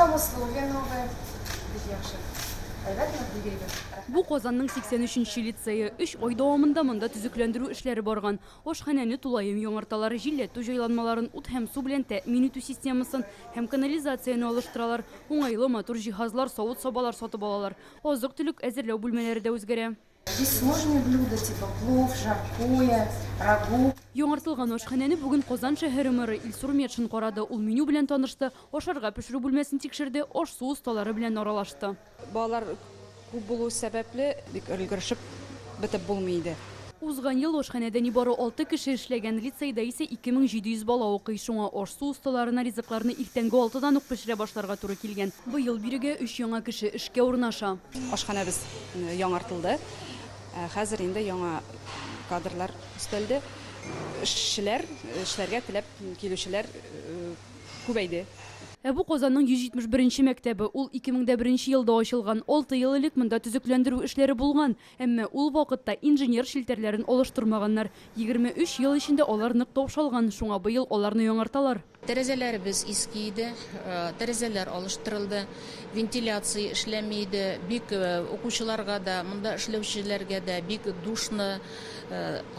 там условия новые. Бу Казанның 83-нче лицейы 3 ай дәвамында монда төзекләндерү эшләре барган. Ашханәне тулаем яңарталар, җилләтү җайланмаларын, ут һәм су белән тәэмин итү системасын һәм канализацияны алыштыралар. Уңайлы матур җиһазлар, савыт-сабалар сатып алалар. Азык-төлек әзерләү бүлмәләре дә үзгәрә. Здесь сложные блюда, типа плов, жаркое, рагу. Яңартылган ашханәне бүген Казан шәһәре мэры Илсур Метшин карады. Ул меню белән танышты, ашарга пешерү бүлмәсен тикшерде, аш-су осталары белән аралашты. Балалар күп булу сәбәпле бик өлгершеп бетеп булмый иде. Узган ел ашханәдә нибары 6 кеше эшләгән, лицейда исә 2700 бала укый. Шуңа аш-су осталарына ризыкларны иртәнге 6-дан ук пешерә башларга туры килгән. Быел бирегә 3 яңа кеше эшкә урнаша. Ашханәбез яңартылды. Хәзер инде яңа кадрлар өстәлде. Эшләргә теләп килүчеләр күбәйде. Бу Казанның 171-нче мәктәбе. Ул 2001 елда ачылган. 6 ел элек монда төзекләндерү эшләре булган. Әмма ул вакытта инженер шелтәрләрен алыштырмаганнар. 23 ел эчендә алар нык таушалган. Шуңа быел аларны яңарталар. Тәрәзәләребез иске иде, тәрәзәләр алыштырылды, вентиляция эшләмәйде, бик укучыларга да, монда эшләүчеләргә дә бик душны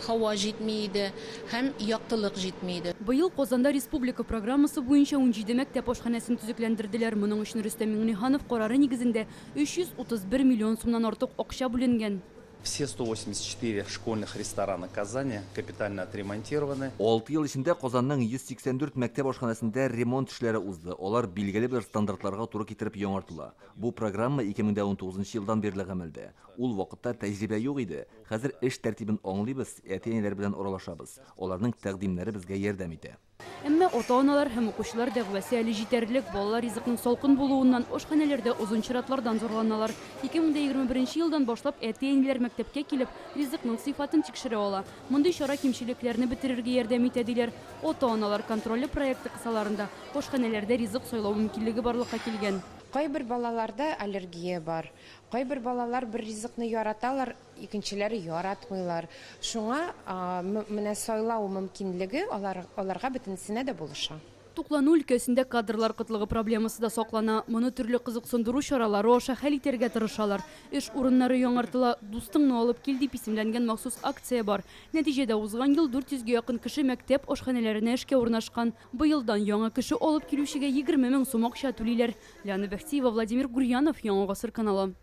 һава җитмәйде һәм яктылык җитмәйде. Быел Казанда республика программасы буенча 17 мәктәп ашханәсен төзекләндерделәр. Моның өчен Рөстәм Миңнеханов карары нигезендә 331 миллион сумнан артык акча бүленгән. Все 184 школьных ресторана Казани капитально отремонтированы. 6 ел içinde Казанның 184 мәктәп ашханәсендә ремонт эшләре узды. Алар билгеле бер стандартларга туры китереп яңартыла. Бу программа 2019 елдан бирле гамәлдә. Ул вакытта тәҗрибә юк иде. Хәзер эш тәртибен аңлыйбыз, әтиәниләр белән аралашабыз. Аларның тәкъдимнәре безгә ярдәм итә. Әмма ата-аналар һәм укучылар дәгъвасы әле җитәрлек. Балалар ризыкның салкын булуыннан ашханәләрдә озын чиратлардан зарланалар. 2021 елдан башлап әти-әниләр мәктәпкә килеп, ризыкның сыйфатын тикшерә ала. Мондый чара кимчелекләрне бетерергә ярдәм итә диләр. Ата-аналар контроле проекты кысаларында ашханәләрдә ризык сайлау мөмкинлеге барлыкка килгән. Кайбер балаларда аллергия бар. Кайбер балалар бер ризыкны яраталар, икенчеләре яратмыйлар. Шуңа менә сайлау мөмкинлеге аларга бөтенсенә дә булыша. Туклану өлкәсендә кадрлар кытлыгы проблемасы да саклана. Моны төрле кызыксындыру чаралары аша хәл итәргә тырышалар. Эш урыннары яңартыла, дустыңны алып кил дип исемләнгән махсус акция бар. Нәтиҗәдә узган ел 400-гә якын кеше мәктәп ашханәләренә эшкә урнашкан. Быелдан яңа кеше алып килүчегә 20 мең сум акча түлиләр. Ләна Бәхтиева, Владимир Гурьянов, Яңа гасыр каналы.